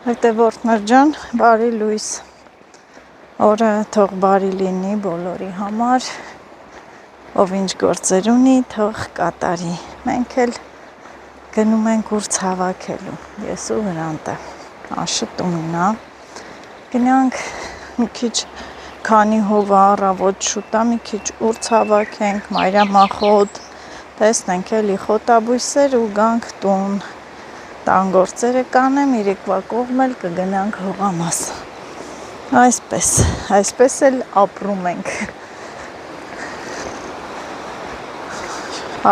Հետևորդներ ջան, բարի լույս, օրը թող բարի լինի բոլորի համար, ով ինչ գործեր ունի, թող կատարի, մենք էլ գնում ենք ուրց հավաքելու, ես ու Հրանտը, աշը տուննա, գնանք մի քիչ քանի հով առավոտ շուտա, մի քիչ ուրց հավաքենք, մայրամախոտ, տեսնենք էլի խոտաբույսեր ու գանք տուն, տան գործերը կանեմ, իրիկվա կողմ էլ կգնանք հողամաս, այսպես էլ ապրում ենք,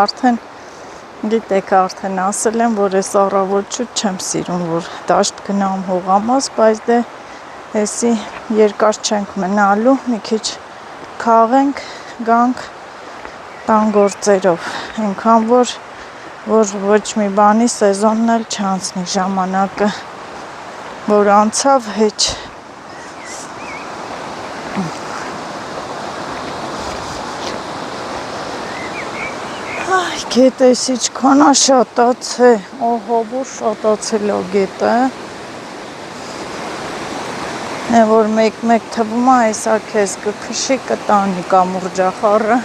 արդեն գիտեք, արդեն ասել եմ, որ ես առավոտ շուտ չեմ սիրում, որ դաշտ գնամ հողամաս, բայց դե եսի երկար չենք մնալու, մի քիչ քաղենք, գանք տան գործերով, այնքան որ ոչ մի բանի սեզոնն էլ չանցնի, ժամանակը, որ անցավ հեչ, գետես իչքան է շատացե, ահա որ շատացել է գետը, որ մեկ թվում է այսա քեզ կքշի կտանի կամուրջախառը,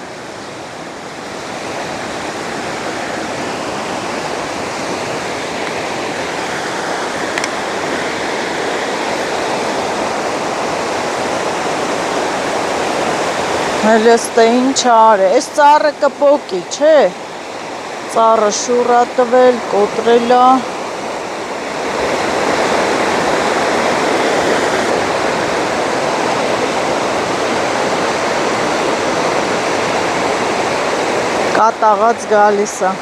հել էստե ինչ արե, այս ծառը կպոկի, չէ, ծառը շուռա տվել, կոտրելա, կատաղած գալիս է,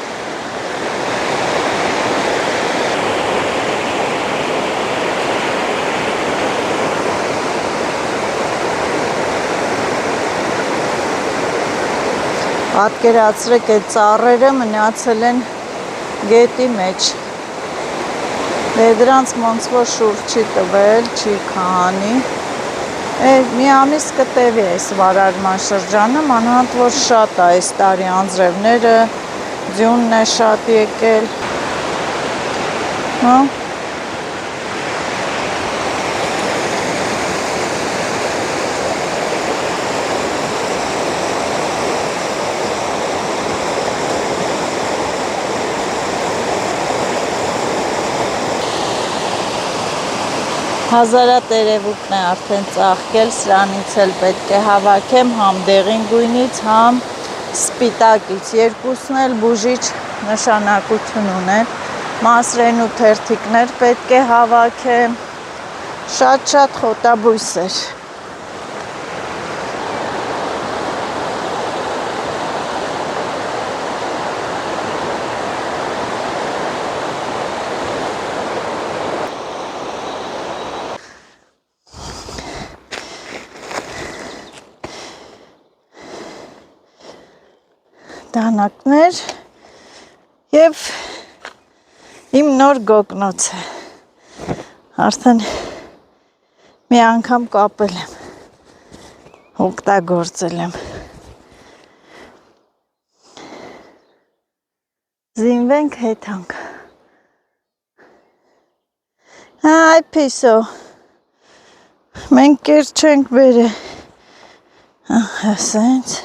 պատկերացրեք այդ ծառերը մնացել են գետի մեջ, դե դրանց ոնց որ շուռ չի տվել, չի քանի, մի ամիս կտևի այս վարարման շրջանը, մանավանդ որ շատ է այս տարի անձրևները, ձյունն է շատ եկել, հա, հազարատերևուկն է արդեն ծաղկել, սրանից էլ պետք է հավաքեմ համ դեղին գույնից, համ սպիտակից, երկուսն էլ բուժիչ նշանակություն ունեն, մասրեն ու թերթիկներ պետք է հավաքեմ, շատ խոտաբույսեր, դանակներ և իմ նոր գոգնոցը, արդեն մի անգամ կապել եմ, օգտագործել եմ, զինվենք հետանք, այ պիսո, մենք կեր չենք բերը, ասենց,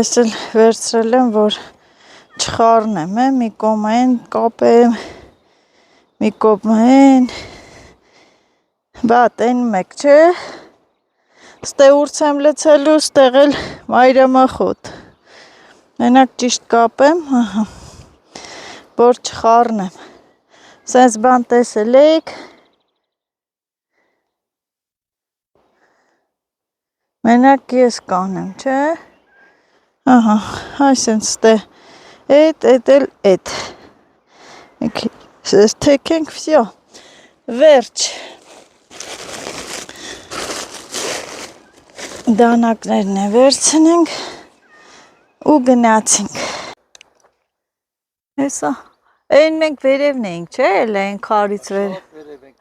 ես էլ վերցրել եմ, որ չխառնեմ, մի կողմ են կապեմ, մի կողմ են, բատ են մեկ չէ, ստե ուրց եմ լցելու, ստեղ էլ մայրամախոտ, մենակ ճիշտ կապեմ, որ չխառնեմ, սենց բան տեսել էիք, մենակ ես կանեմ, չէ, ահա, այսենց ստե, էդ էլ էդ, թեքենք, վսյո, վերջ, դանակներն է վերցնենք ու գնացինք, հեսա, Այն մենք վերևն էինք, չէ՞, էլ այն քարից վեր։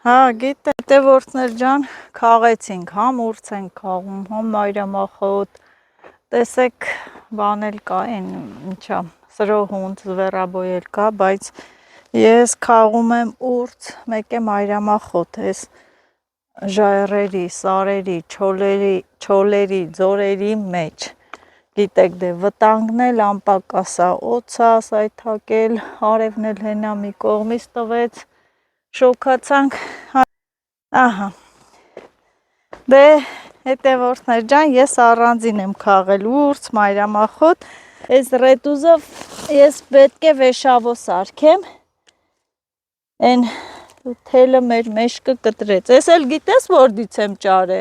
Հա, գիտեմ, Հետևորդներ ջան, քաղեցինք, համ ուրց ենք քաղում, համ մայրամախոտ, տեսեք բան էլ կա, ինչա, սրոհունդ զվերաբոյել կա, բայց ես քաղում եմ ուրց, մեկ է մայրամախոտ, ես ժայռերի, սարերի, չոլերի, ձորերի մեջ, գիտեք դե վտանգն էլ անպակասա, օծա սայթակել, արևն էլ հենա մի կողմից տվեց, շոքացանք, ահա, դե հետևորդներ ջան, ես առանձին եմ քաղել ուրց, մայրամախոտ, այս ռետուզով ես պետք է վեշավոս արկեմ, են թելը մեր մեշկը կտրեց, ես էլ գիտես որդից եմ ճարե,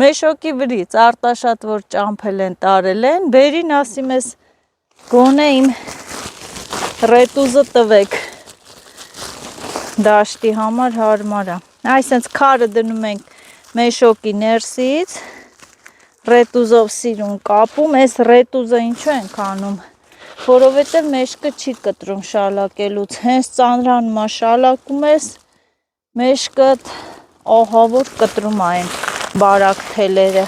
մեշոկի վրից, արտաշատ որ ճամփել են տարել են, բերին ասիմ ես գոնե իմ ռետուզը տվեք, դաշտի համար հարմար է, այսենց քարը դնում ենք մեշոկի ներսից, ռետուզով սիրուն կապում, այս ռետուզը ինչու ենք անում, որովհետև մեշկը չի կտրում շալակելուց, հենց ծանրանում է շալակում ես, մեշկըտ ահա որ կտրում այն բարակ թելերը,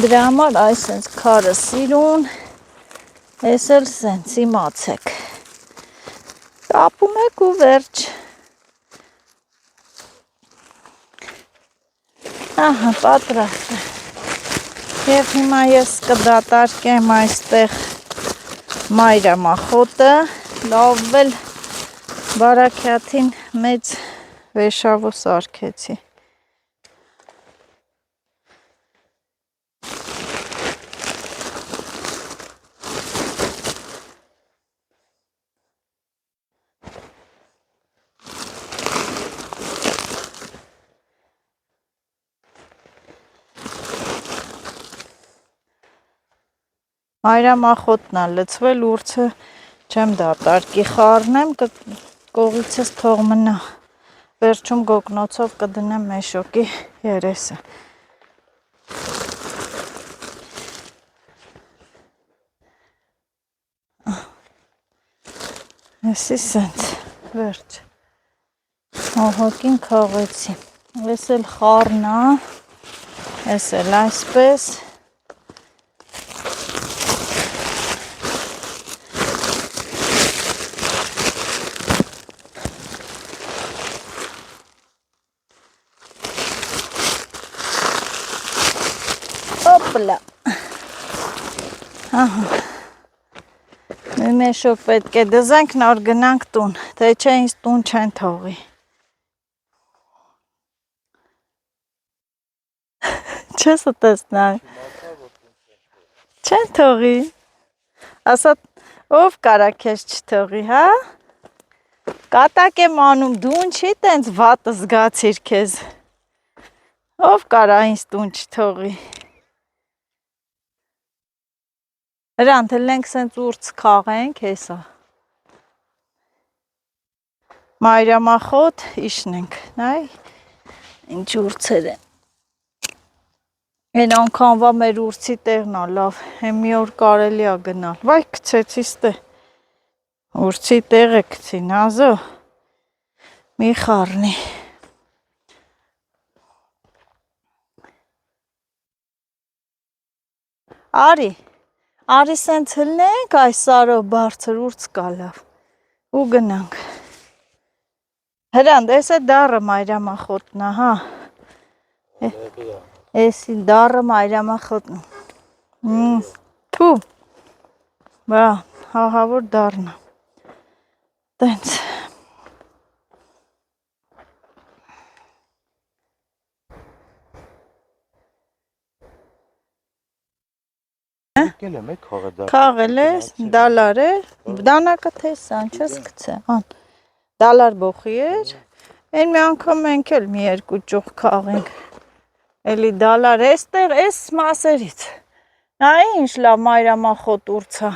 դրա համար այսենց քարը սիրուն, ես էլ սենց իմացեք, կապում եք ու վերջ, ահա պատրաստ է, և հիմա ես կդատարկեմ այստեղ մայրամախոտը, լավ էլ բարակյաթին մեծ վեշավոս արկեցի, մայրամախոտն է լցվել, ուրցը չեմ դատարկի, խառնեմ, կողիցս թող մնա, վերջում գոգնոցով կդնեմ մեշոկի երեսը, եսի սենց, վերջ, ահակին քաղեցի, ես էլ խառնա, ես էլ այսպես, ահա, մեշոկ պետք է դզենք, նոր գնանք տուն, թե չէ ինձ տուն չեն թողի, չես տեսնակ, չեն թողի, ասա ով կարա քեզ չթողի, հա, կատակ եմ անում, դուն չի տենց վատը զգացիր քեզ, ով կարա ինձ տուն չթողի, Հրանտ, հլենք սենց ուրց քաղենք, հեսա, մայրամախոտ իշնենք, նայ, ինչ ուրցեր են, են անգամվա մեր ուրցի տեղն է լավ, հեն մի օր կարելի է գնալ, վայ կցեցիս տե, ուրցի տեղ է կցի, նազո, մի խառնի, Արի սենց հլնենք այս սարով բարձր ուրց կա լավ, ու գնանք, Հրանտ, ես է դարը մայրամախոտն է, հա, եսի դարը մայրամախոտն է, թու, բա, հահավոր դարն է, տենց, Քաղել ես, դալար է, դանակը տեսան, չես կցե, դալար բոխի էր, են մի անգամ մենք էլ մի երկու ճուղ քաղենք, էլի դալար էստեղ, ես մասերից, նայի ինչ լավ մայրամախոտ ուրցա,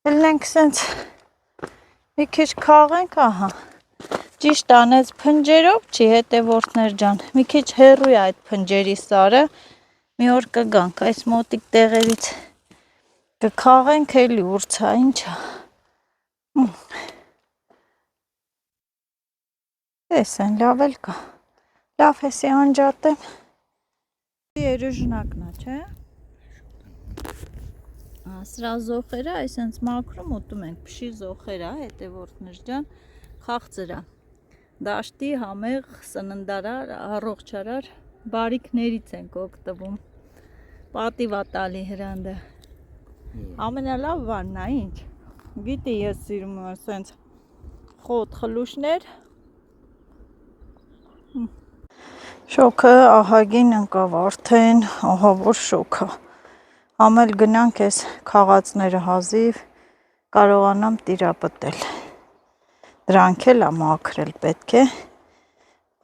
ելնենք սենց, մի քիչ քաղենք, ահա, ճիշտ անեց փնջերով չի հետևորդներ ջան, մի քիչ հեռու է այդ փնջերի սարը, մի օր կգանք, այս մոտիկ տեղերից կքաղենք էլի ուրցա, ինչա, Տեսեն, լավ էլ կա։ Լավ էսի անջատեմ։ Երեժնակն է, չէ։ Սրա զոխերը այսենց մաքրում ուտում ենք, փշի զոխերա, հետևորդներ ջան, խաղցրա։ Դաշտի համեղ սննդարար, առողջարար բարիքներից ենք օգտվում։ Պատիվա տալի հրանդը։ Ամենալավ բանն է, ինչ։ Գիտի ես սիրում եմ ասենց խոտ խլուշներ։ Շոքը ահագին ընկավ արդեն, ահա որ շոքը։ Համել գնանք ես քաղածները հազիվ կարողանամ տիրապտել։ Դրանք էլ մաքրել պետք է։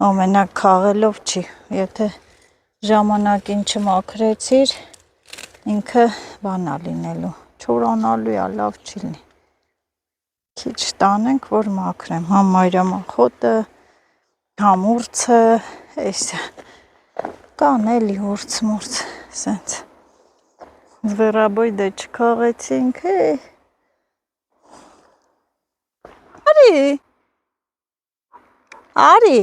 Ամենակ քաղելով չի։ Եթե ժամանակին չմաքրեցիր, ինքը բանա լինելու։ Չորանալու է, լավ չի լինի։ Քիչ տանենք, որ մաքրեմ։ Համ մայրամախոտը, համ ուրցը, էսը։ Կան էլի ուրց-մուրց, սենց։ Զվերաբոյդը չքաղեցինք, Արի,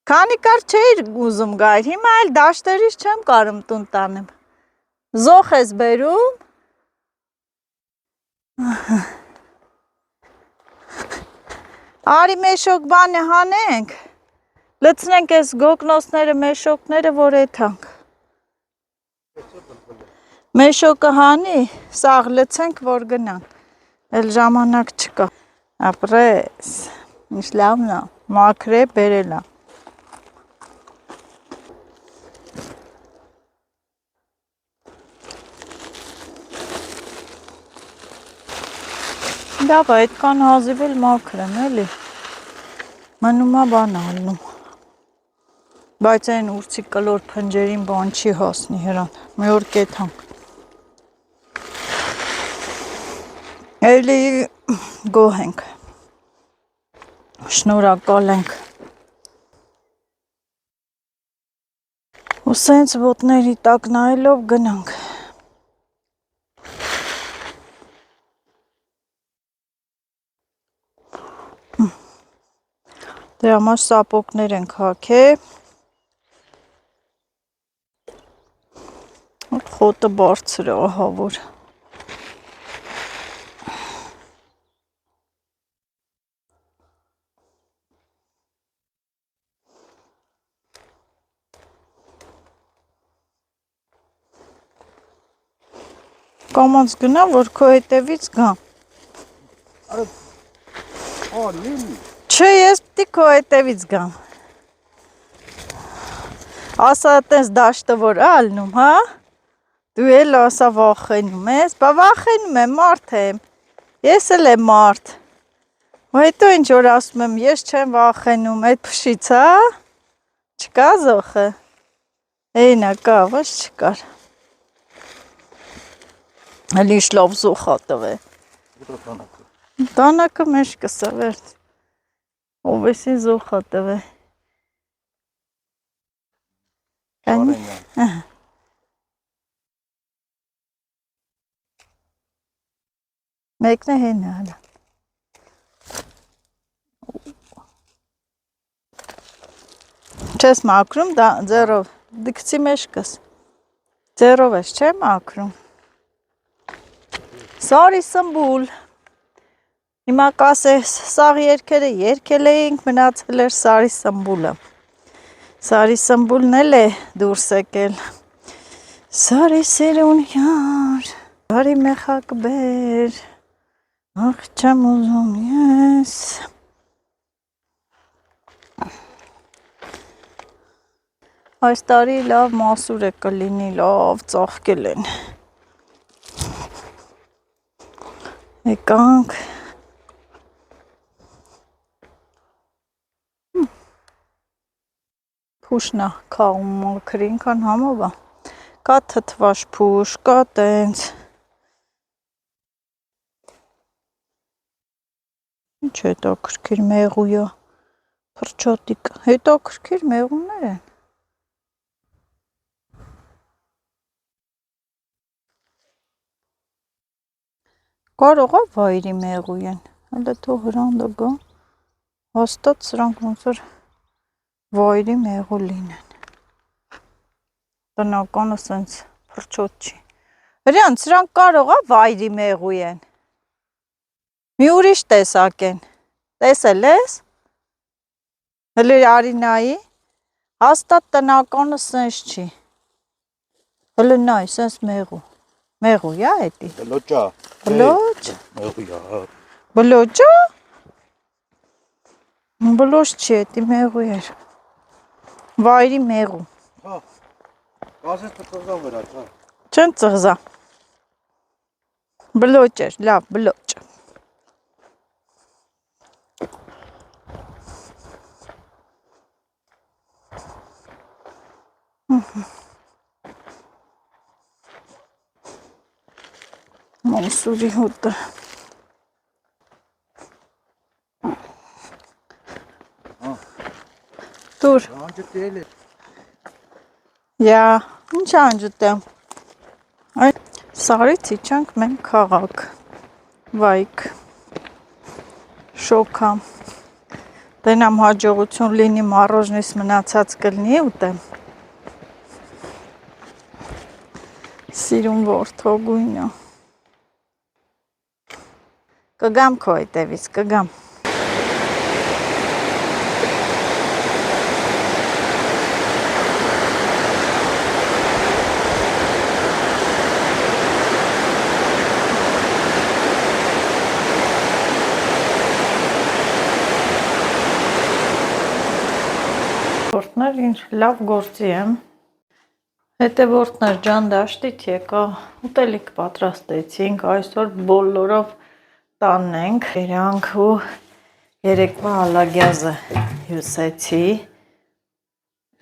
քանի կար չէիր ուզում գայր, հիմա էլ դաշտերից չեմ կարում տուն տանեմ։ Զոխ ես բերում։ Արի մեշոկ բանը հանենք, լցնենք ես գոգնոսները, մեշոկները, որ եթանք։ Մեշոկը հանի, սաղ լցենք, որ գնան, էլ ժամանակ չկա, ապրես, ինչ լավն է, մաքրե բերել է։ Լավ է, այդքան հազիվ էլ մաքրեմ, էլի, մնում է բան ալնում, բայց այն ուրցի կլոր փնջերին բան չի հասնի հրան, մի օր կեթանք։ Էլի գոհ ենք, շնորհակալ ենք։ Ու սենց ոտների տակ նայելով գնանք։ Դե համար սապոկներ ենք հաքե։ Խոտը բարձր է, ահա որ։ Կամած գնա, որ քո հետևից գամ։ Չէ, ես պիտի քո հետևից գամ։ Ասա տես դաշտը որ ալնում, հա։ Դու էլ ասա վախենում ես, բա վախենում եմ, մարդ եմ։ Ես էլ եմ մարդ։ Ու հետո ինչ որ ասում եմ, ես չեմ վախենում, այդ փշից, հա։ Չկա զոխը։ Էնա կա, ոչ չկար։ Էլի շլով զոխա տվե։ Տանակը մեջ կսա վերդ։ Ով էսի զոխա տվե։ Մեկն է հենը հալա։ Չես մաքրում, ձերով, դիքցի մեջ կս։ Ձերով ես չեմ մաքրում։ Սարի սմբուլ։ Հիմա կասես, սաղ երկերը երկել էինք, մնացել էր սարի սմբուլը։ Սարի սմբուլն էլ է դուրս եկել։ Սարի սերուն յար, սարի մեխակ բեր, ախ չեմ ուզում ես։ Այս տարի լավ մասուր է կլինի, լավ ծաղկել են։ Եկանք։ Փուշնա քաղում մաքրի, ինքան համով է։ Կա թթվաշ փուշ, կա տենց։ Ինչ հետաքրքիր մեղույա, փրչոտիկ, հետաքրքիր մեղուներ են։ Կարող է վայրի մեղույ են, հələ թող հրանդը գա, Հոստոտ սրանք ոնց որ վայրի մեղու լինեն։ Տնականը սենց փրչոտ չի։ Հրյան, սրանք կարող է վայրի մեղու են։ Մի ուրիշ տեսակ են։ Տեսել ես։ Հələ արի նայի։ Հաստատ տնականը սենց չի։ Հələ նայ, սենց մեղու։ Մեղու է էդի։ Բլոճա։ Բլոճ։ Մեղույա։ Բլոճա։ Բլոճ չի, էդի մեղու էր։ Վայրի մեղու։ Հա։ Կասես ծղզան վրա, ճա։ Չեն ծղզա։ Բլոճ էր, լավ, բլոճ։ Մոնսուրի հոտը։ Դուր։ Անջտել է։ Յա, ինչ անջտեմ։ Այդ սարից իջանք մենք քաղաք։ Վայք։ Շոքա։ Դենամ հաջողություն լինի մառոժնիս մնացած կլնի ուտեմ։ Սիրուն որդոգույնը։ Կգամ քո հետևից, կգամ։ Որտներ ինչ լավ գործի եմ։ Հետևորդներ ջան դաշտից եկա, ուտելիք պատրաստեցինք, այսօր բոլորով տանն ենք, երանք ու երեկվա ալագյազը հյուսեցի,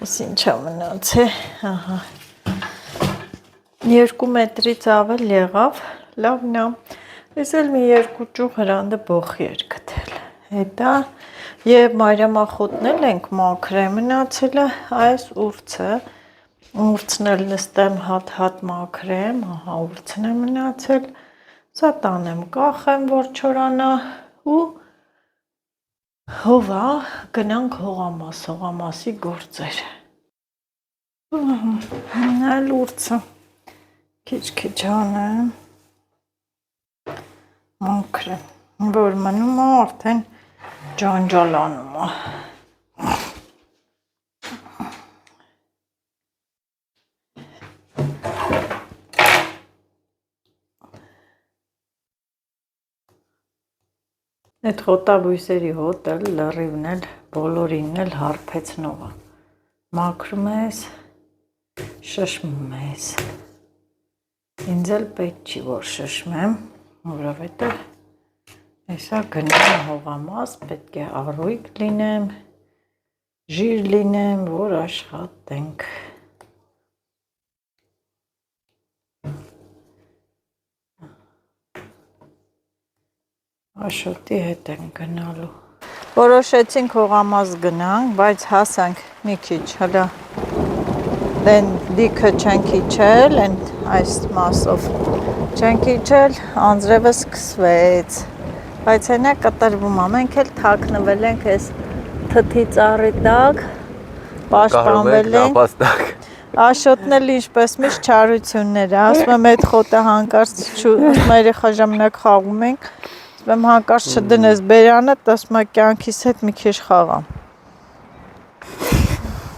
իս ինչա մնացե, ահա, 2 մետրից ավել եղավ, լավն է, ես էլ մի 2 ճուղ հրանդը բոխի էր գտել, հետա և մայրամախոտն էլ ենք մաքր է մնացել է, այս ուրցը, ուրցն էլ նստեմ հատ մաքրեմ, ահա ուրցն է մնացել, սա տանեմ կախեմ, որ չորանա ու հովա գնանք հողամասի գործեր։ Այլ ուրցը քիչ անեմ, մաքրեմ, որ մնում է արդեն ջանջալանում է։ Այդ խոտաբույսերի հոտը լրիվն էլ, բոլորին էլ հարբեցնող է։ Մաքրում ես, շշմում ես։ Ինձ էլ պետք չի, որ շշմեմ, որովհետև հեսա գնամ հողամաս, պետք է առույգ լինեմ, ժիր լինեմ, որ աշխատենք։ Աշոտի հետ ենք գնալու։ Որոշեցինք հողամաս գնանք, բայց հասանք մի քիչ, հլա դեն դիքը չենք իջել, այս մասով չենք իջել, անձրևը սկսվեց, բայց հենա կտրվում է, մենք էլ թաքնվել ենք այս թթի ծառի տակ, պաշտպանվել ենք, Աշոտն էլ ինչպես միշտ չարություններ է, ասում եմ այդ խոտը հանկարծ երեխա ժամանակ խաղում ենք, ասում եմ հանկարծ չդնես բերանը, ասում եմ կյանքիս հետ մի քիչ խաղամ։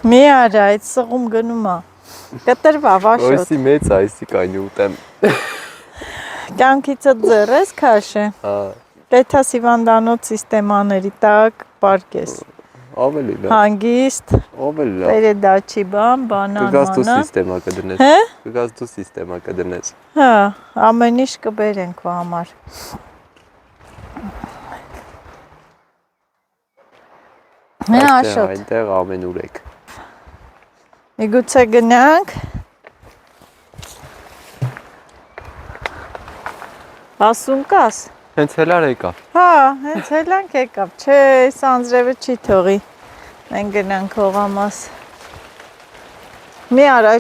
Մի արա, այդ սղում գնում է, կտրվավ Աշոտ։ Ոյսի մեծ է, այսի կայնի ուտեմ։ Կյանքիցդ ձեռ ես քաշը։ Պետաս հիվանդանոց սիստեմաների տակ պարկես։ Ավելի լավ։ Հանգիստ։ Ավելի լավ։ Պերեդաչի բան, բանան, Կգաս դու սիստեմա կդնես։ Հե? Կգաս դու սիստեմա կդնես։ Հա, ամեն ինչ կբերենք քո համար։ Հա, Աշոտ։ Այնտեղ ամեն ուրեք։ Միգուցե գնանք։ Ասում կաս։ Հենց հելար եկավ։ Հա, հենց հելանք եկավ, չէ, այս անձրևը չի թողի։ Մենք գնանք հողամաս։ Մի արա,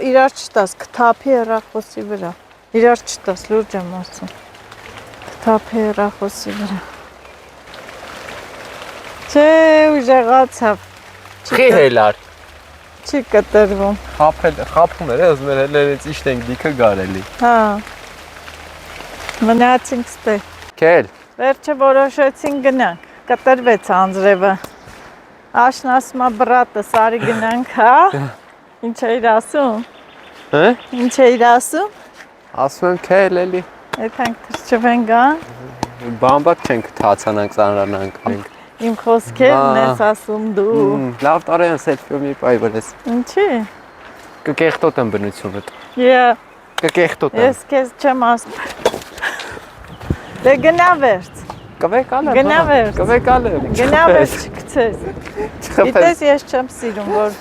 իրար չտաս, կթափի հեռախոսի վրա։ Իրար չտաս, լուրջ եմ ասում։ Կթափի հեռախոսի վրա։ Չէ, ուժեղացավ։ Չի հելար։ Չի կտրվում։ Խափում էր, ուզում էր հելերից իշտենք դիքը գարելի։ Հա։ Մնացինք ստե։ Քել։ Վերջը որոշեցին գնանք։ Կտրվեց անձրևը։ Աշն ասում է բրատը, սարի գնանք, հա։ Ինչ էիր ասում։ Հա։ Ինչ էիր ասում։ Ասում եմ քել էլի։ Եթանք թրջվենք, հա։ Բամբակ չենք թացանանք ծանրանանք մենք։ Իմ խոսքերն ես ասում դու։ Լավ տարան սելֆի մի բայ վրես։ Ինչի։ Կկեղտոտ եմ բնությունդ։ Yeah. Կկեղտոտ եմ։ Ես քեզ չեմ ասում։ Դե գնա վերջ։ Կվեկալ եմ։ Գնա վերջ։ Կվեկալ եմ։ Գնա վերջ չգցես։ Գիտես ես չեմ սիրում որ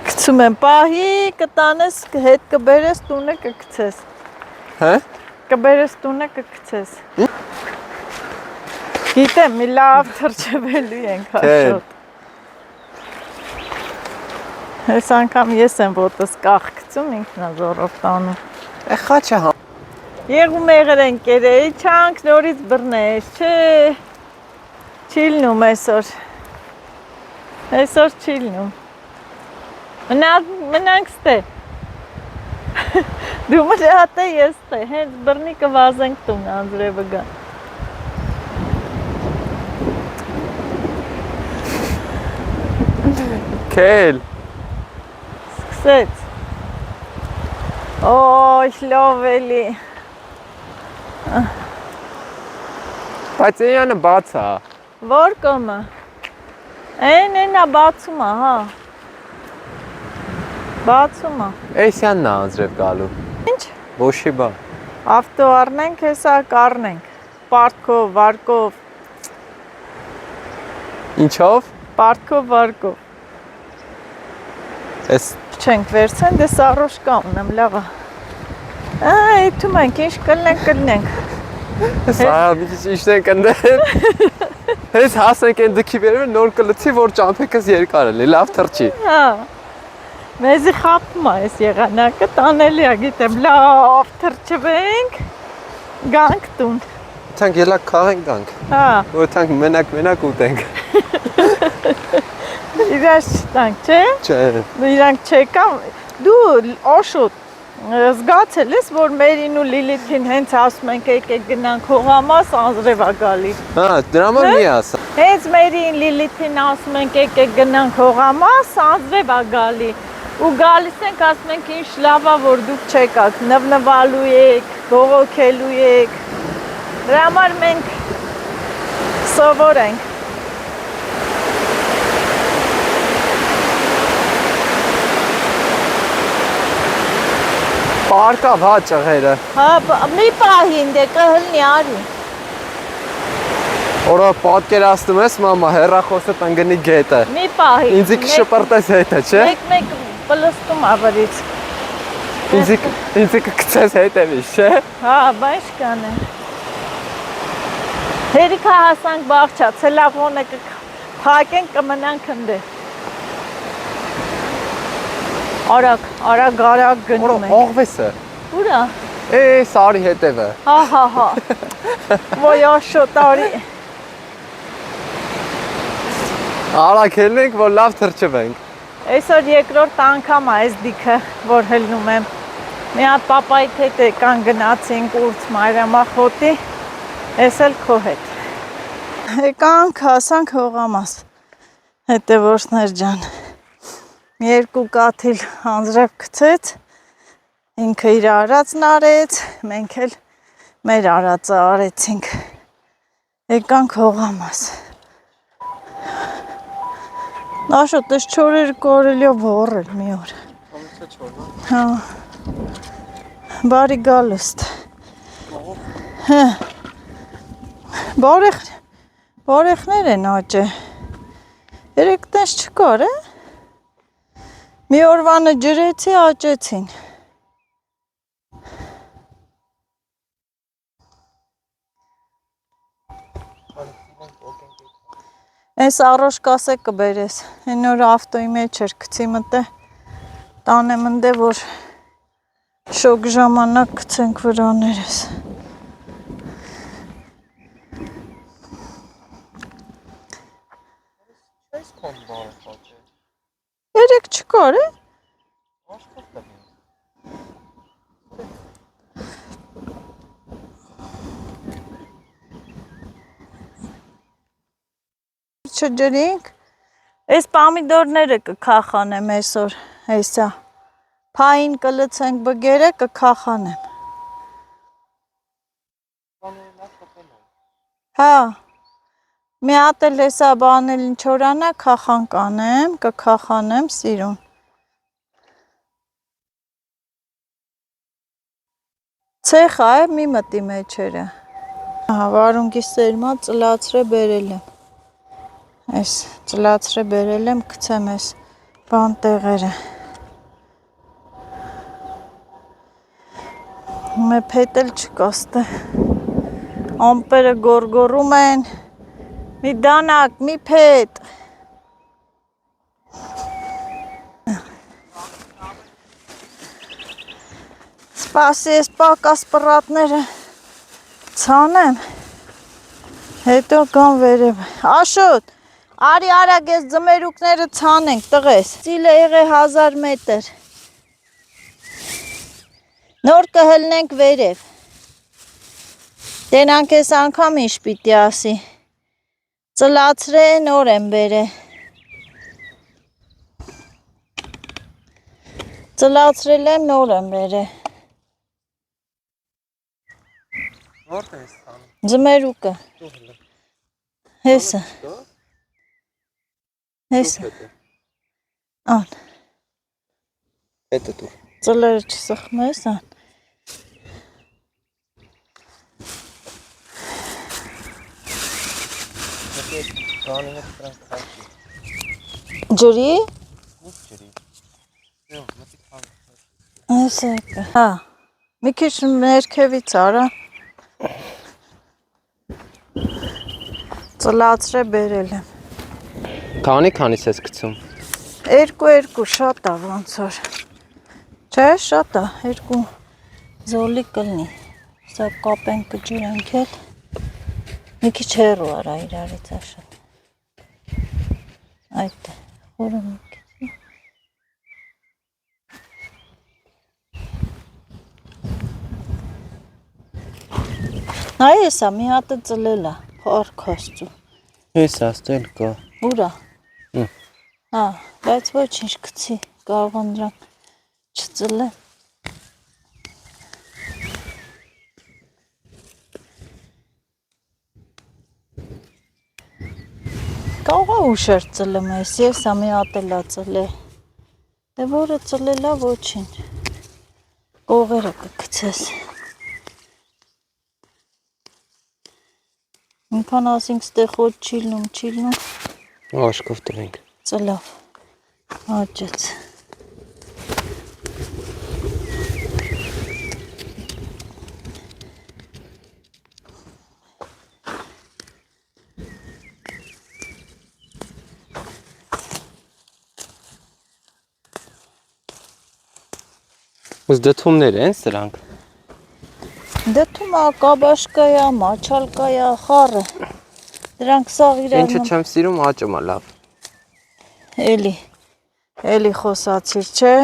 գցում եմ պահի, կտանես, հետ կբերես տունը կգցես։ Հա։ Կբերես տունը կգցես։ Գիտեմ, մի լավ թրջվելու ենք հաշոտ։ Այս անգամ ես եմ ոտս կախ գցում, ինքն է զորով տանում։ Խաչը հա։ Եղում եղեր ընկերեի չանք նորից բռներ, չէ։ Չիլնում այսօր։ Այսօր չիլնում։ Մնանք ստե։ Դու մնատ է ես ստե, հենց բռնի կվազենք տուն անձրևը գա։ Քել։ Սկսեց։ Օй, լավ էլի։ Բայց էյանը բաց է։ Որ կոմը։ Էնա բացում է, հա։ Բացում է։ Էսյանն է անձրև գալու։ Ինչ։ Ոչի բա։ Ավտո առնենք, հեսա կառնենք։ Պարտքով, վարկով։ Ինչով։ Պարտքով, վարկով։ Էս Չենք վերցեն, դե սարոշկա ունեմ, լավա։ Էթում ենք, ինչ կլնենք։ սա մի քիչ իշտենք ընդեմ։ Հենց հասենք այն դքի վերևը նոր կլցի, որ ճամփեքս երկար էլի, լավ թրջի։ Հա։ Մեզի խապում է այս եղանակը, տանելի է, գիտեմ, լավ թրջվենք, գանք տուն։ Թանք ելակ քաղենք գանք։ Հա։ Որ թանք մենակ ուտենք։ Իրաց չտանք, չէ։ Չէ։ Իրանք չեկան, դու օշոտ զգացել ես, որ Մերին ու Լիլիթին հենց ասում ենք եկեք գնանք հողամաս անձրև է գալի։ Հա, դրա համար մի ասա։ Հենց Մերին Լիլիթին ասում ենք եկեք գնանք հողամաս անձրև է գալի։ Ու գալիս ենք ասում ենք ինչ լավ է որ դուք չեկաք, նվնվալու եք, բողոքելու եք։ Դրա համար մենք սովոր ենք։ Պարկավ հա ճղերը։ Հա, մի պահին դե կհլնի արի։ Օրա պատկերացնում ես մամա հերախոսը տնգնի գետը։ Մի պահի։ Ինձի կշպրտես հետը, չէ։ Մեկ պլստում ավարից։ Ինձի կգցես հետևից, չէ։ Հա, բայց կան է։ Հերիքա հասանք բաղչա, ցելավոնը կփակենք կմնանք ընդե։ Արագ գնում ենք։ Աղվեսը։ Ուրա։ Սարի հետևը։ Հա։ Ոյ աշոտարի։ Արագ ելնենք, որ լավ թրջվենք։ Այսօր երկրորդ անգամ է այս դիքը, որ հելնում եմ։ Մի հատ պապայի հետ եկան գնացինք ուրց մայրամախոտի, ես էլ քո հետ։ Եկանք, հասանք հողամաս, հետևորդներ ջան։ Երկու կաթիլ անձրև գցեց, ինքը իր արածն արեց, մենք էլ մեր արածը արեցինք։ Եկանք հողամաս։ Աշոտ, ես չորերը կորելի ով հորել մի օր։ Հա։ Բարի գալուստ։ Հա։ Բարեխներ են աճը։ Երեք տես չկար, է։ Մի օրվանը ջրեցի, աճեցին։ Այս առոշ կասե կբերես, հեն որ ավտոյի մեջ էր կցի մտե, տանեմ ընդե, որ շոգ ժամանակ կցենք վրաներս։ երեք չկար է։ Չջրինք։ Այս պամիդորները կքախանեմ այսօր, հեսա։ Փային կլցենք բգերը կքախանեմ։ Հա։ Մի հատ էլ հեսա բանել ինչ որանա քախան կանեմ, կքախանեմ սիրուն։ Ցեխա է մի մտի մեջերը։ Ահա վարունգի սերմա ծլացրե բերել եմ։ Այս ծլացրե բերել եմ, գցեմ այս բան տեղերը։ Մե փետել չկաստե։ Ամպերը գորգորում են։ Մի դանակ, մի փետ։ Սպասի ես պակաս պռատները ցանեմ։ Հետո կան վերև։ Աշոտ, արի արագ ես ձմերուկները ցանենք, տղես։ Ծիլը եղե 1000 մետր։ Նոր կհլնենք վերև։ Տենանք ես անգամ ինչ պիտի ասի։ Ծլացրե նոր եմ բերե։ Ծլացրել եմ նոր եմ բերե։ Որտե՞ղ ես տանում։ Ձմերուկը։ Հեսը։ Հեսը։ Ան։ Հետո դու։ Ծլերը չսխմես ան։ Բանի հետ դրանք քաշի։ Ջրի։ Ո՞վ ջրի։ Եո, մտի քան։ Հեսը։ Հա։ Մի քիչ ներքևից արա։ Ծլացրե բերել եմ։ Քանից ես գցում։ 2 շատ է ոնց որ։ Չէ, շատ է, 2 զոլի կլնի։ Սա կապենք կջրանք հետ։ Մի քիչ հեռու արա իրարից աշատ։ Այդ է, խորը մի քիչ։ Նայ էսա, մի հատը ծլել է, փառք Աստծո։ Ես աստել կա։ Ուրա։ Հմ։ Հա, բայց ոչինչ գցի, կարող են դրանք չծլել։ Կարող է ուշեր ծլեմ այս, ես ամի ատելա ծլել։ Դե որը ծլելա ոչինչ։ Կողերը կգցես։ Ինքան ասինք ստեղ խոտ չիլնում։ Աշկով տրենք։ Ծլավ, հաճեց։ Ուս դդումներ են սրանք։ Դդումա, կաբաշկայա, մաչալկայա, խառը։ Դրանք սաղ իրար Ինչը չեմ սիրում աճումա լավ։ Էլի խոսացիր, չէ։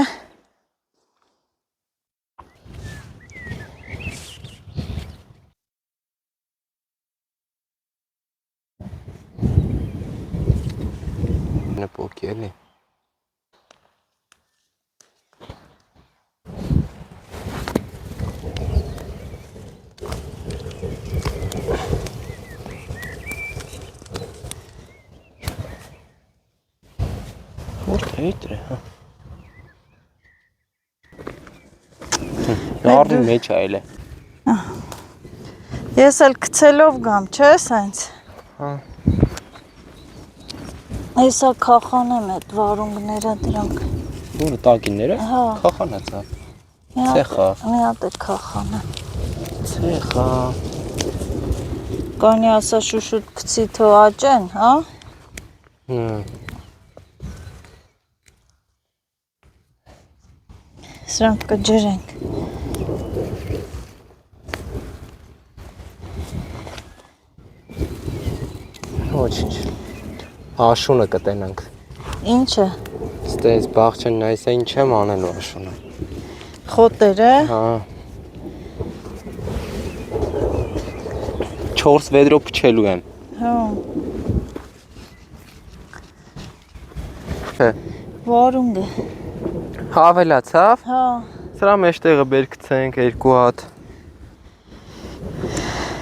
Նպոքի էլի։ Որտե՞ղ է դրե, հա։ Լարի մեջ այլ է։ Ես էլ գցելով գամ, չէ, սենց։ Հա։ Այսա քախանեմ այդ վարունգները դրանք։ Որը տակինները։ Հա։ Քախանացա։ Ցեխա։ Մի հատ է քախանեմ։ Ցեխա։ Կանի ասա շուշուտ գցի թո աճեն, հա։ Սրանք կջրենք։ Ոչինչ։ Աշունը կտենանք։ Ինչը։ Տես բաղջան նայսա ինչ եմ անելու աշունը։ Խոտերը։ Հա։ 4 վեդրո փչելու եմ։ Հա։ Հե։ Վարունգը։ Հավելացավ։ Հա։ Սրա մեջտեղը բերկցենք 2 հատ։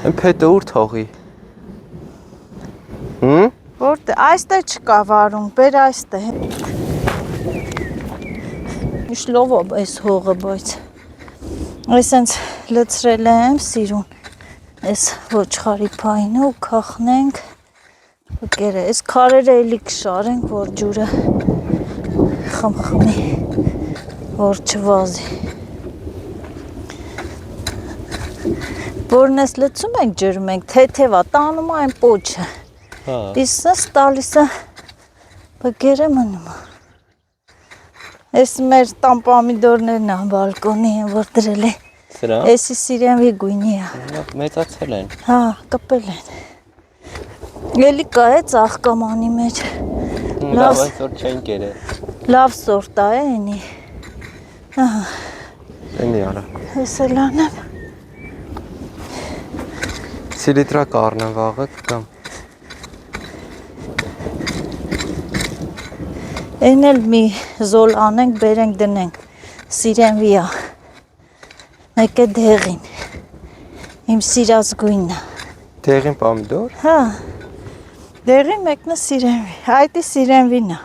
Եմ փետը ուր թողի։ Որտե այստեղ չկա վարունգ, բեր այստեղ։ Իշլով է այս հողը, բայց այսենց լցրել եմ սիրուն։ Այս ոչխարի փայնը ու քախնենք։ Կերը, այս քարերը էլի կշարենք, որ ջուրը խմխմի, որ չվազի։ Որն ես լցում ենք ջրում ենք, թեթևա, տանում այն պոչը։ Հա։ Իսս տալիսը բգերը մնում է։ Այս մեր տան պամիդորներն են բալկոնի են, որ դրել է։ Սրա։ Էսի սիրենվի գույնի է։ Մեծացել են։ Հա, կպել են։ Էլի կա է ծաղկամանի մեջ։ Լավ այսօր չեն կերել։ Լավ սորտ է էնի։ Ահա։ Էնի արա։ Ես էլ անեմ։ Սիլիտրա կառնեմ վաղը կամ։ Այն էլ մի զոլ անենք, բերենք դնենք։ Սիրենվի է։ Մեկ է դեղին։ Իմ սիրած գույնն է։ Դեղին պամիդոր։ Հա։ Դեղին մեկն է սիրենվի։ Այդի սիրենվին է։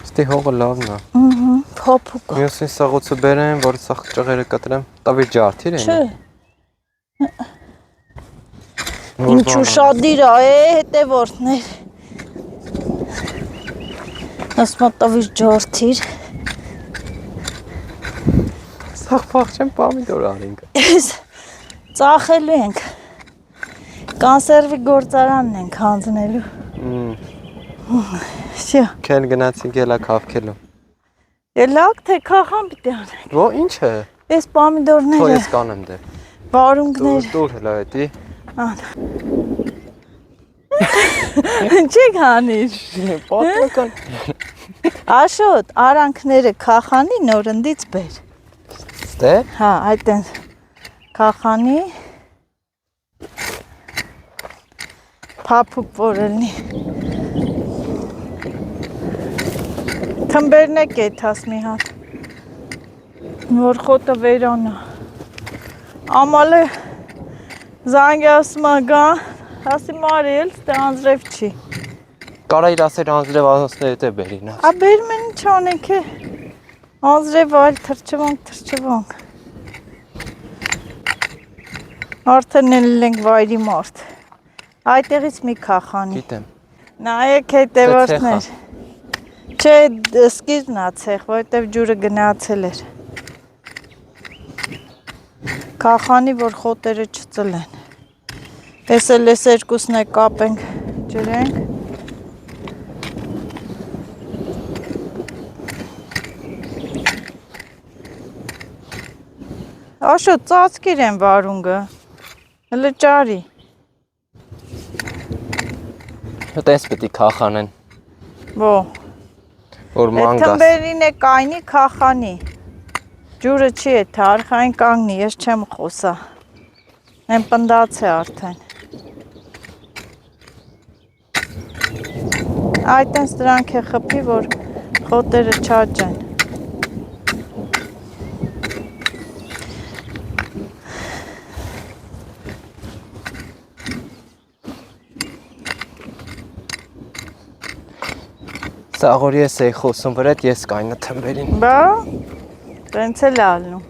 Ստի հողը լավն է։ Ահա, փոփուկ է։ Մյուսին սաղոցը բերեմ, որ սաղ ճղերը կտրեմ։ Տավի ջարդիր են։ Չէ։ Ինչ ուշադիր է, հետևորդներ։ Ասմատավիր ջարդիր։ Սաղ փախչեմ պամիդոր անենք։ Ես ծախելու ենք։ Կոնսերվի գործարանն ենք հանձնելու։ Շո։ Քեն գնացինք ելա քավքելու։ Ելակ թե քախան պիտի անենք։ Ո ինչ է։ Այս պամիդորները։ Թո ես կանեմ դե։ Վարունգներ։ Դուր հլա էդի։ Չեք հանիր։ Պատմական։ Աշոտ, արանքները քախանի նորնդից բեր։ Ստե։ Հա, այդտեն քախանի փափուկ որելնի։ Թմբերն է կեթաս մի հատ։ Որ խոտը վերանա։ Ամալը զանգ ասում ագա, ասի մարել, ստե անձրև չի։ Կարա իր ասեր անձրև անձրև դե բերինա։ Ա բերում են ինչ անենք է։ Անձրև այլ թրջվանք։ Արդեն էլ ենք վայրի մարդ։ Այդտեղից մի քախանի։ Գիտեմ։ Նայեք հետևորդներ։ Չէ, սկիզբն է ցեխ, որովհետև ջուրը գնացել էր։ Քախանի, որ խոտերը չծլեն։ Էս էլ էս երկուսն է կապենք, ջրենք։ Աշո, ծածկիր են վարունգը։ Հələ ճարի։ Հտես պետք է քախանեն։ Ո։ Որ Այդ մանգաս։ թմբերին է կայնի քախանի։ Ջուրը չի է թարխային կանգնի, ես չեմ խոսա։ Են պնդաց է արդեն։ Այդտենց դրանք է խփի, որ խոտերը չաճեն։ Սաղոր ես էի խոսում վրա, ես կայնը թմբերին։ Բա, տենց էլ ալնում։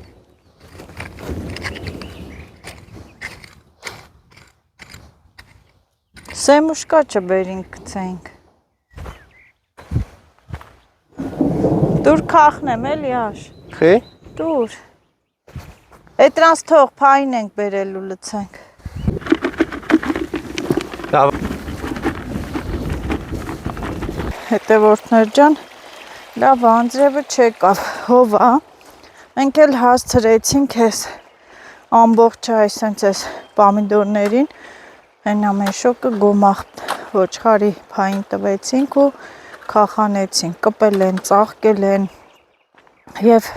Սեմուշկա չբերինք կցենք։ Դուր քախնեմ էլի աշ։ Խի։ Դուր։ Էտրանց թող փայն ենք բերելու լցենք։ Լավ։ Հետևորդներ ջան, լավ անձրևը չեկավ, հովա, մենք էլ հասցրեցինք ես ամբողջ այսենց ես պամիդորներին, են ամեն շոկը գոմաղ ոչխարի փային տվեցինք ու քախանեցինք, կպել են, ծաղկել են եւ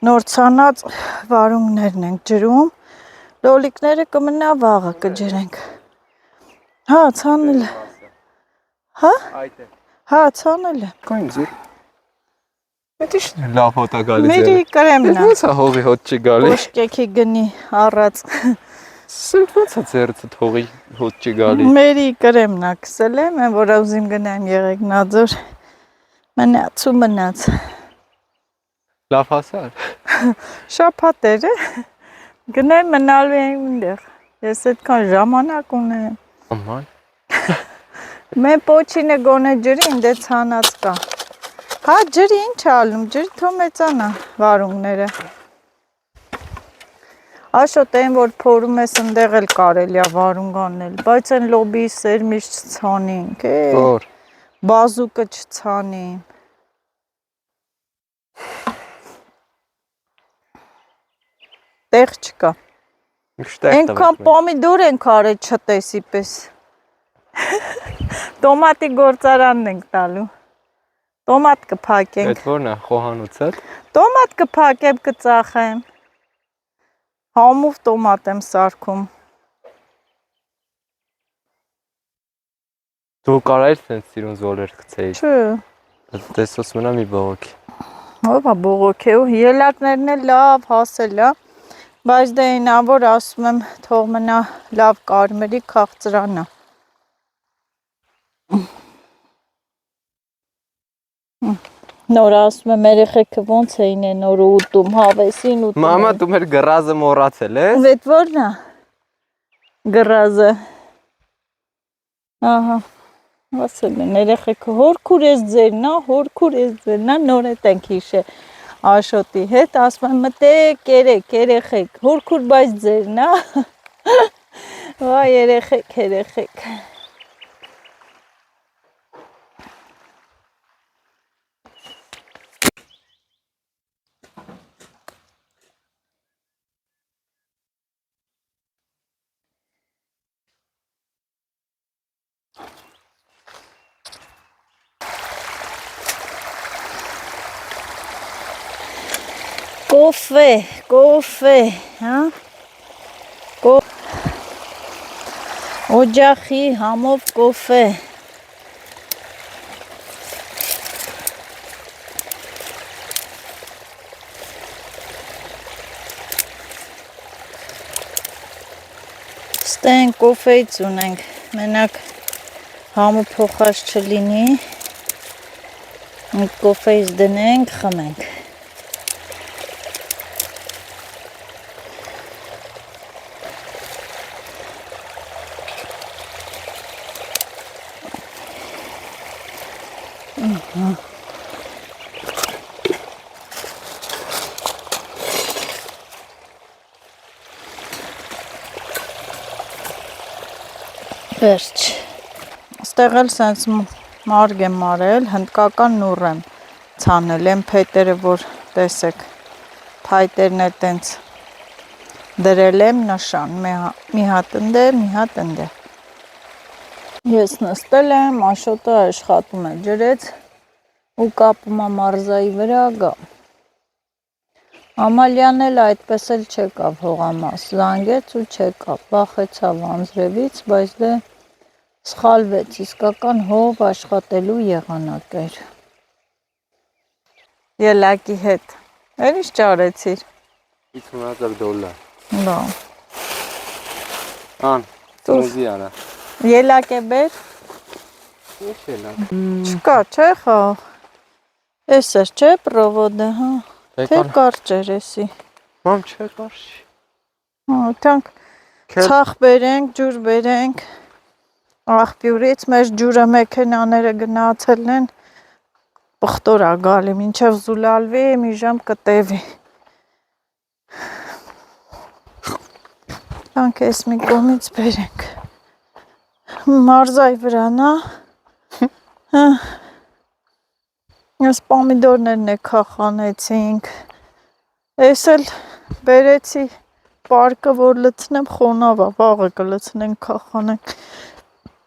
նոր ցանած վարունգներն ենք ջրում, լոլիկները կմնա վաղը կջրենք։ Հա, ցանել է։ Հա? Այդ է։ Հա, ցանել է։ Կային ձուր։ Դա ինչ լավ հոտ է գալիս։ Մերի կրեմն է։ Ո՞նց է հողի հոտ չի գալի։ Ոშկեքի գնի առած։ Սենց ո՞նց է ձեռքը հողի հոտ չի գալի։ Մերի կրեմն է քսել եմ, որ ուզիմ գնամ Եղեգնաձոր։ Մնաց։ Լավ հասար։ Շաբաթ էր, գնեմ մնալու եմ այնտեղ։ Ես այդքան ժամանակ ունեմ։ Աման։ Մեն պոչինը գոնե ջրի, ինձ ցանած կա։ Հա, ջրի ինչ ալում, ջրի թո մեծանա վարունգները։ Աշոտ այն որ փորում ես ընդեղ էլ կարելի է վարունգ անել, բայց այն լոբի սերմից չցանենք, Որ բազուկը չցանի։ Տեղ չկա։ Այնքան պոմիդոր ենք արել չտեսի պես։ Տոմատի գործարանն ենք տալու։ Տոմատ կփակենք։ Այդ որն է խոհանոցը։ Տոմատ կփակեմ, կծախեմ։ Համով տոմատ եմ սարքում։ Դու կարայր տենց սիրուն զոլեր գցեի։ Չէ։ Տեսոս մնա մի բողոքի։ Ո՞վ է բողոքի, ելակներն էլ լավ հասել է, բայց դե այնա որ ասում եմ թող մնա լավ կարմերի քաղցրանա։ Նոր ասում եմ երեխեքը ոնց էին նոր ուտում, հավեսին ուտում։ Մամա դու մեր գրազը մոռացել ես։ Այդ որն է։ Գրազը։ Ահա։ Ասել են երեխեքը հորքուր ես ձերնա, նոր հետ ենք հիշել Աշոտի հետ, ասում եմ մտեք երեխեք, հորքուր բայց ձերնա։ Վայ երեխեք։ Կոֆե, հա? Օջախի համով կոֆե։ Ստեն կոֆեից ունենք, մենակ համը փոխած չլինի, կոֆեից դնենք, խմենք։ Վերջ, ստեղ էլ սենց մարգ եմ արել, հնդկական նուռ եմ ցանել, եմ փետերը որ տեսեք, փայտերն է տենց դրել եմ նշան, մի հատ ընդեղ, մի հատ ընդեղ։ Ես նստել եմ, Աշոտը աշխատում է, ջրեց ու կապում է մարզայի վրա գա։ Ամալյան էլ այդպես էլ չեկավ հողամաս, զանգեց ու չեկավ, վախեցավ անձրևից, բայց դե սխալվեց, իսկական հով աշխատելու եղանակ էր։ Ելակի հետ, էր ինչ ճարեցիր։ $50,000։ Բա։ Ան, ծուզի արա։ Ելակ է բեր։ Ինչ ելակ։ Չկա, չէ խաղ։ Էս էր, չէ պրովոդը, հա։ Թե կարճ էր էսի։ Մամ չէ կարճ։ Հա, թանք ցախ բերենք, ջուր բերենք։ Աղբյուրից մեր ջուրը մեքենաները գնացել են, պղտոր է գալի, մինչև զուլալվի, մի ժամ կտևի։ Թանք ես մի կողմից բերենք։ Մարզայի վրան, հա։ Ես պոմիդորներն է քախանեցինք։ Ես էլ բերեցի պարկը, որ լցնեմ խոնավ է, վաղը կլցնենք քախանենք։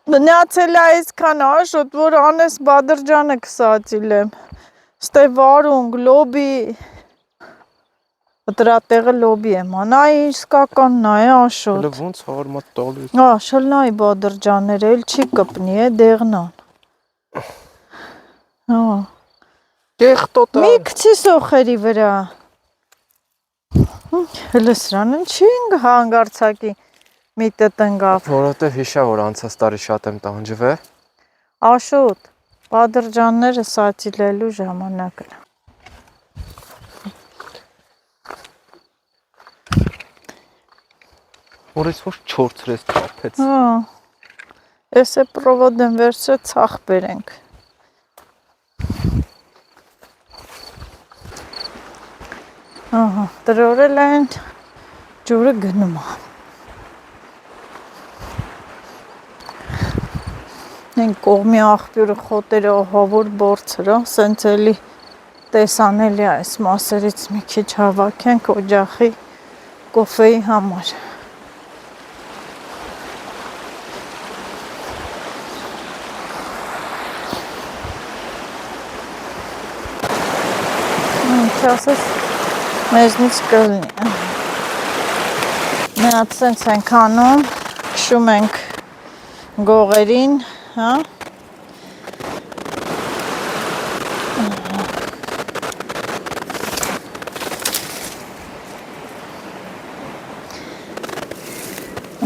Մնացել է այսքան Աշոտ, որ Անես Բադրջանը կսածիլ եմ։ Ստե վարունգ, լոբի։ Դրա տեղը լոբի եմ, անա իսկականն է Աշոտ։ Հələ ոնց հարմատ տալու։ Շլնայի Բադրջաններ, էլ չի կպնի է դեղնան։ Կեղտոտը։ Մի քցի սոխերի վրա։ Հələ սրանն չի հանգարցակի մի տնգավ։ Որովհետև հիշա, որ անցած տարի շատ եմ տանջվել։ Աշոտ, Բադրջանները սացիլելու ժամանակն է։ Որից որ չորցրես թափեց։ Ես է պրովոդեմ վերցրե ցախ բերենք։ Տրորել են ջուրը գնում է։ Են կողմի աղբյուրը խոտերը ահավոր բորցր, սենց էլի տեսանելի է այս մասերից մի քիչ հավաքենք օջախի կոֆեի համար։ Ասես մեզնից կլնի։ Մենատ սենց ենք անում, քշում ենք գողերին, հա։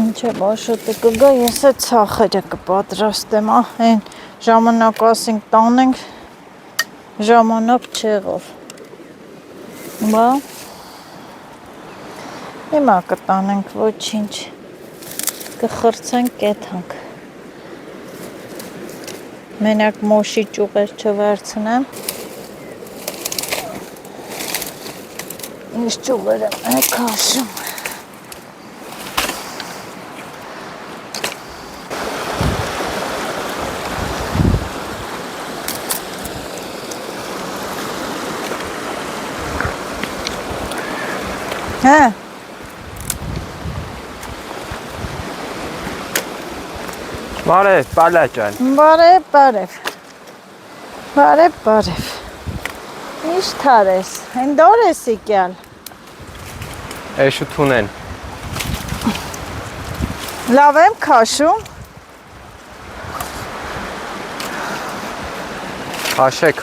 Ինչ է Աշոտը կգա, ես է ցախերը կպատրաստեմ, այն ժամանակ ասենք տանենք, ժամանակ չեղով։ Բա հիմա կտանենք ոչինչ, կխրցենք կեթանք։ Մենակ մոշի ճուղեր չվերցնեմ։ Ինչ ճուղերը է քաշում։ Հա։ Բարև, Պալաճան։ Բարև, բարև։ Բարև, բարև։ Ինչ թարես, հեն դոր ես իկյալ։ Էշութուն են։ Լավ եմ քաշում։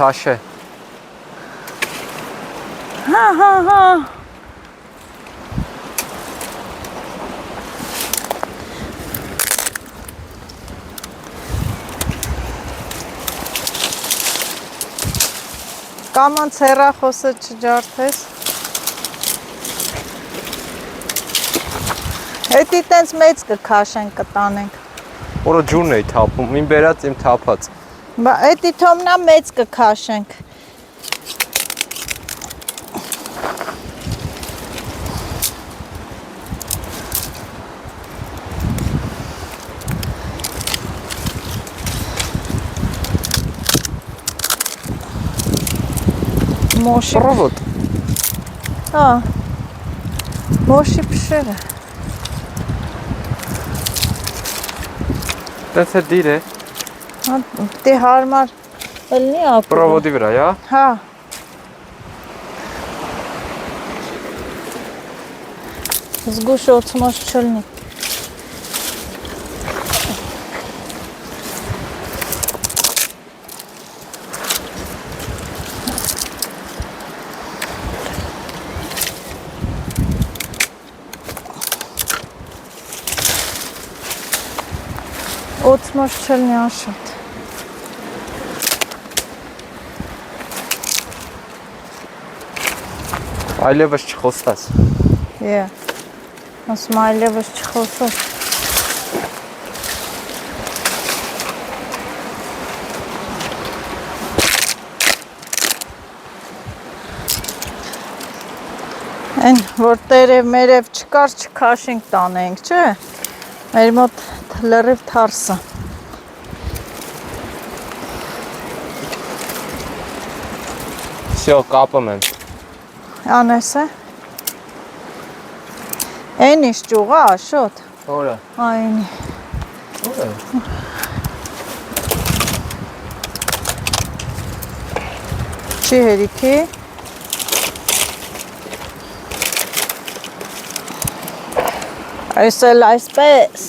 Քաշե։ Հա։ Կամանց հեռախոսը չջարդես։ Հետի տենց մեծ կքաշենք, կտանենք։ Որը ջուրն էի թափում, ին բերած իմ թափած։ Բա հետի թոմնա մեծ կքաշենք։ Մոշի Պրովոդ։ Հա։ Մոշի փշերը։ Տենց է դիր է։ Հա, դե հարմար ելնի ապրում։ Պրովոդի վրա, հա։ Հա։ Զգուշ օծմոց չլնի։ Օծմոց չլնի Աշոտ։ Այլևս չխոստաս։ Ասում այլևս չխոսես։ Այն, որ տերև մերև չկար, չքաշենք տանենք, չէ։ Մեր մոտ լրիվ թարսը։ Всё, կապում եմ։ Անես է։ Այն ինչ ճուղա, Աշոտ։ Որը։ Այնի։ Որը։ Չի հերիքի։ Այս էլ այսպես,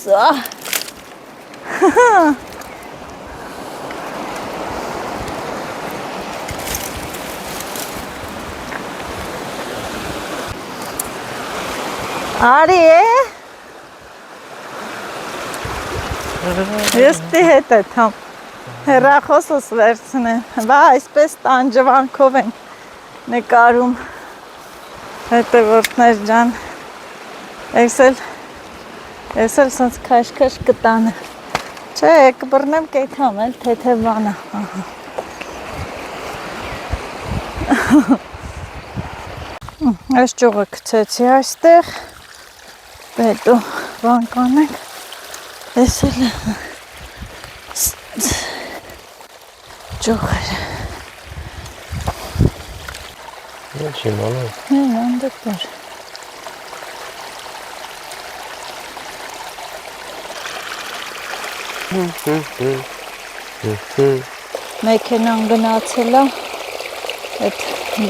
Արի է։ Ես տի հետ է թամ։ Հեռախոսս վերցնեմ։ Բա այսպես տանջվանքով են նկարում։ Հետևորդներ ջան։ Ես էլ սենց քաշ-քաշ կտանը։ Չէ, կբռնեմ կեթամ էլ թեթև բանը։ Այս ճողը գցեցի այստեղ։ Հետո բան կանենք։ Ես էլ ճողերը։ Ինչ իմանում։ Անդեպար։ Մեքենան գնացել է, այդ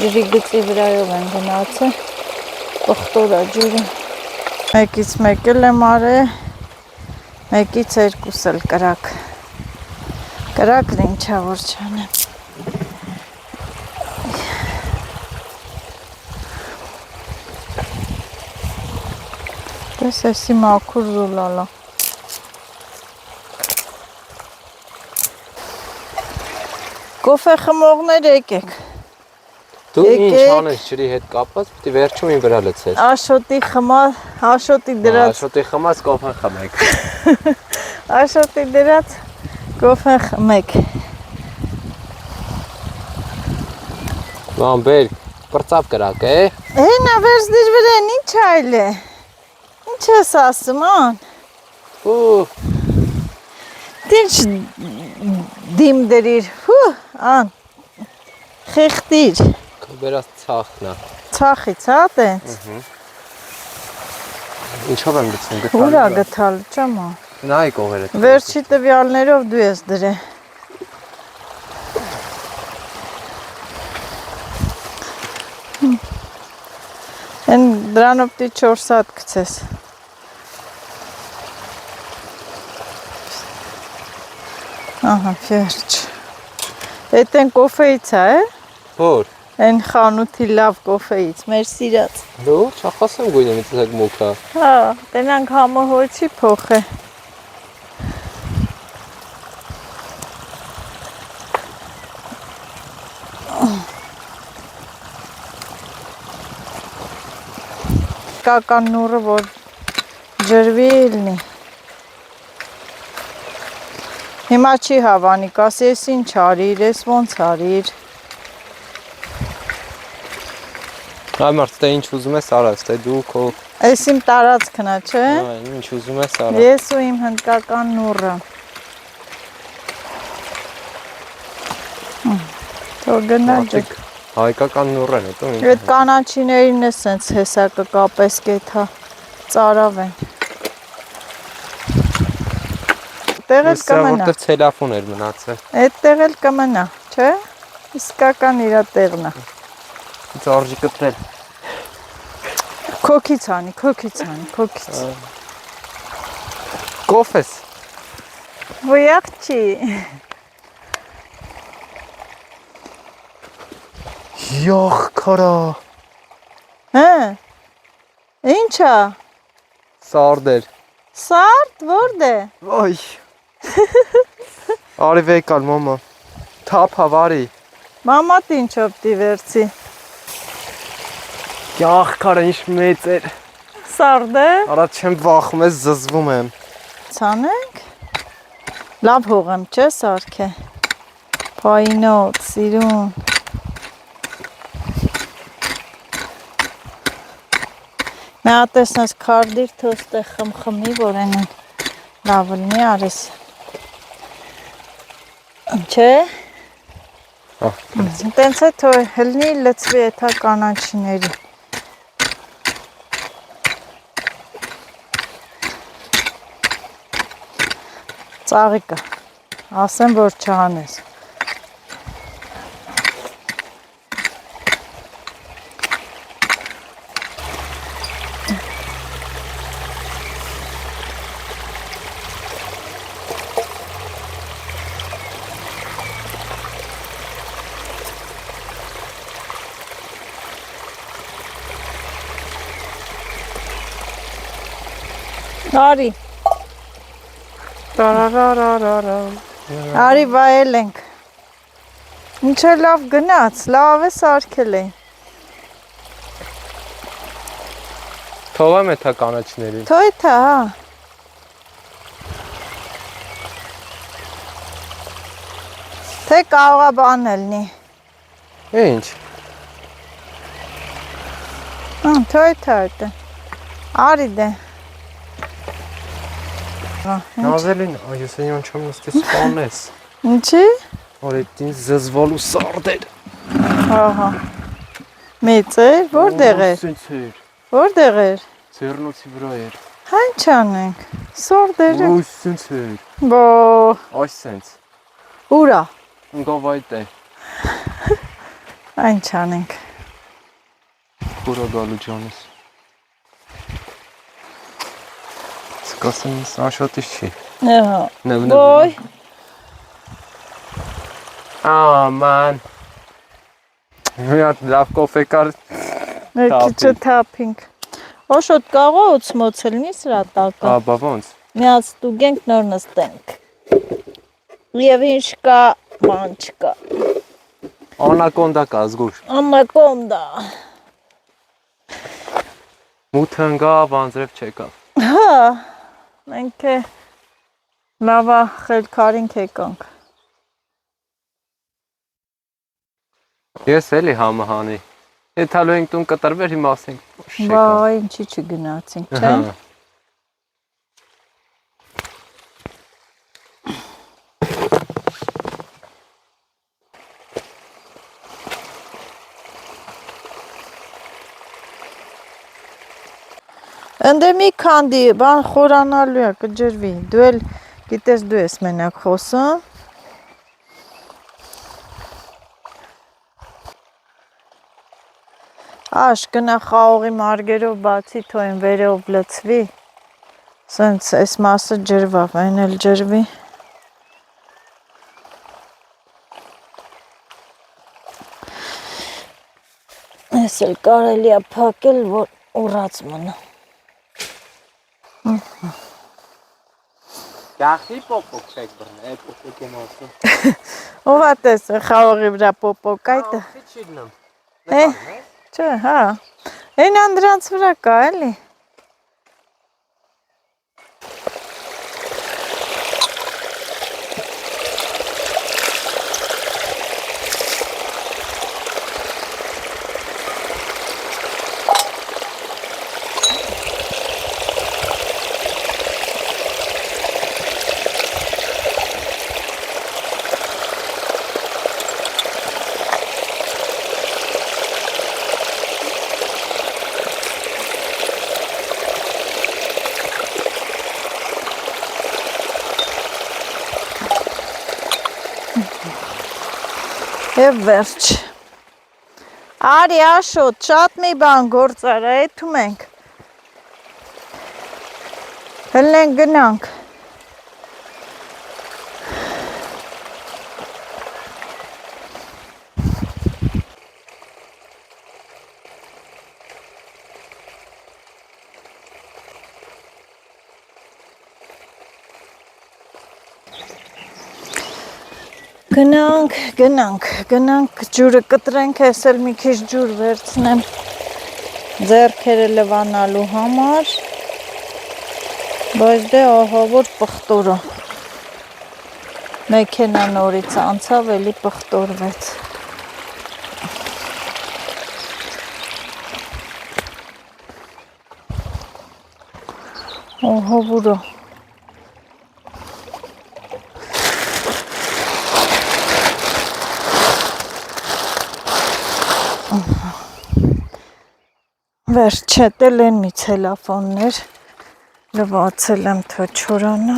ջրի գծի վրայով են գնացել, պղտոր է ջուրը։ Մեկից մեկ էլ եմ արել, մեկից երկուս էլ կրակ։ Կրակն ինչա որ չանեմ։ Դες էսի մաքուր զուլալա։ Կոֆե խմողներ եկեք։ Դու ինչ անես ջրի հետ կապված, պիտի վերջում ին վրա լցես։ Աշոտի խմած, աշոտի դրած։ Աշոտի խմած կոֆեն խմեք։ Աշոտի դրած կոֆեն խմեք։ Ման բեր, պրծապ կրակ է։ Հենա վերցնիր վրան, ինչ այլ է։ Ինչ ես ասում, ան։ Ու Ինչ դիմ դրիր, ան։ Խիղտիր։ Բերած ցախն է։ Ցախից, հա, տենց։ Ինչով եմ գցում գտալ։ Ուրա գտալ, ճամա։ Նայ կողերը։ Վերջի տվյալներով դու ես դրել։ Են դրանով պիտի 4 սատ գցես։ Ահա, վերջ։ Էդ են կոֆեից է, Որ։ Են խանութի լավ կոֆեից, մեր սիրած։ Դու չախոսեմ գույնը մի տեսակ մուկա։ Հա, տենանք համահոչի փոխ է։ Կական նուրը, որ ջրվի լինի։ Հիմա չի հավանի, կասի ես ինչ արիր, ես ոնց արիր։ Այ մարդ, դե ինչ ուզում ես արա, դե դու քո։ Էս իմ տարածքն է, չէ։ Ինչ ուզում ես արա։ Ես ու իմ հնդկական նուրը։ Թող գնա ջք։ Հայկական նուռ են, հետո ինչ։ Այդ կանաչիներին է սենց հեսակը կապես կեթա ծարավ են։ Տեղ էլ կմնա։ Որտեղ ցելոֆոն էր մնացել։ Այդտեղ էլ կմնա, չէ։ Իսկական իրա տեղն է։ Ծառջի կտրել։ Քոքից անի, քոքից։ Կոֆես։ Ոյակ չի։ Յոխ քորա։ Հա։ Ինչա։ Սարդեր։ Սարդ որտե։ Ոյ։ Արի վեկալ մամա։ Թափ հավարի։ Մամատ ինչով դի վերցի։ Յախ քորա ինչ մեծ էր։ Սարդը։ Արա չեմ վախում, ես զզվում եմ։ Ցանենք։ Լավ հողեմ, չէ, սարքե։ Փայնոց, սիրուն։ Մի հատ էսնես քարդիր թոստե խմխմի, որ են լավ լինի արես։ Չէ։ Տենց է թող հլնի լցվի էթա կանաչիների։ Ծաղիկը, ասեմ, որ չանես։ Արի, Տարարարարարա։ արի վայել ենք։ Ինչ է լավ գնաց, լավ է սարքել էին։ Թողեմ է թա կանաչներին։ Թոյթա, հա։ Թե կարողա բան ելնի։ Ինչ։ Թոյթա էտը։ Արի դե։ Նազելին, ես այն չեմ նստի սպանես։ Ինչի։ Որ էդ ինձ զզվալու սարդեր։ Ահա։ Մեծ է, որտեղ էր։ Սենց էր։ Որտեղ էր։ Ձեռնոցի վրա էր։ Հա ինչ անենք։ Սորդերը։ Ու սենց էր։ Բո, Այս սենց։ ուրա։ Ընկավ այդ է։ Այն չանենք։ Խորա գալու ջանս։ Սկասեմ սաշոտից չի։ Ահա։ Նև Ոյ։ Աման։ Մի հատ լավ կոֆե կար։ Մեր քիչը թափինք։ Օշոտ կաղո ոցմոցելնի սրա տակը։ Աբա ոնց։ Միած ստուգենք նոր նստենք։ Եվ ինչ կա, բան չկա։ Անակոնդա կա զգուշ։ Անակոնդա։ Մութը ընկավ, անձրև չեկավ։ Հա, մենք է լավա խելքարինք եկանք։ Ես էլի համահանի։ Եթե հալու ենք տուն կտրվեր, հիմա ասենք շեկա։ Վայ, ինչի չգնացինք, չէ։ Ընդ մի քանդի, բան խորանալու է, կջրվի, դու էլ գիտես դու ես մենակ խոսում։ Աշ, գնա խաղողի մարգերով բացի, թո են վերով լծվի, սենց այս մասը ջրվավ, այն էլ ջրվի։ Ես էլ կարելի է փակել, որ ուռած մնա։ Գախի պոպոկ չեք բռնե, պոպոկ եմ ասում։ Ով է տեսը խաղողի վրա պոպոկ այդը։ Քիչ իդնեմ։ Չէ, հա։ Այն անդրանց վրա կա, էլի։ Եվ վերջ։ Արի աշոտ, շատ մի բան գործար, այդում ենք։ Հլնենք գնանք։ Գնանք, ջուրը կտրենք, ես էլ մի քիչ ջուր վերցնեմ ձեռքերը լվանալու համար, բայց դե ահա որ պղտորը, մեքենա նորից անցավ, էլի պղտորվեց։ Ահա որը։ Վերջ չետել են մի ցելոֆոններ, լվացել եմ թո չորանա,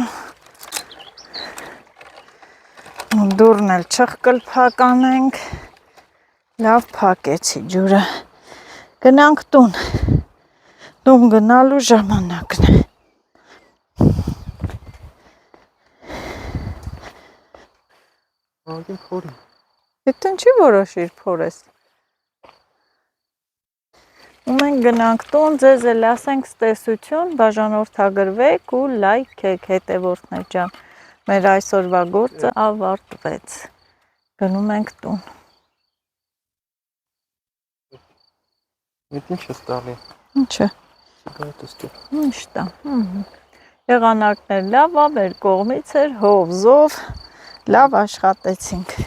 դուրն էլ չխկլ փականենք, լավ փակեցի ջուրը, գնանք տուն գնալու ժամանակն է։ Ագին փորի։ Էդ ինչի որոշիր փորես։ Ու մենք գնանք տուն, ձեզ էլ ասենք ստեսություն, բաժանորդագրվեք ու լայքեք հետևորդներ ջան։ Մեր այսօրվա գործը ավարտվեց։ Գնում ենք տուն։ Մեկ ինչ ես տալի։ Ինչը։ Սիգարետը։ Ինչ տա։ Եղանակներ լավ, մեր կողմից էր հով, զով, լավ աշխատեցինք։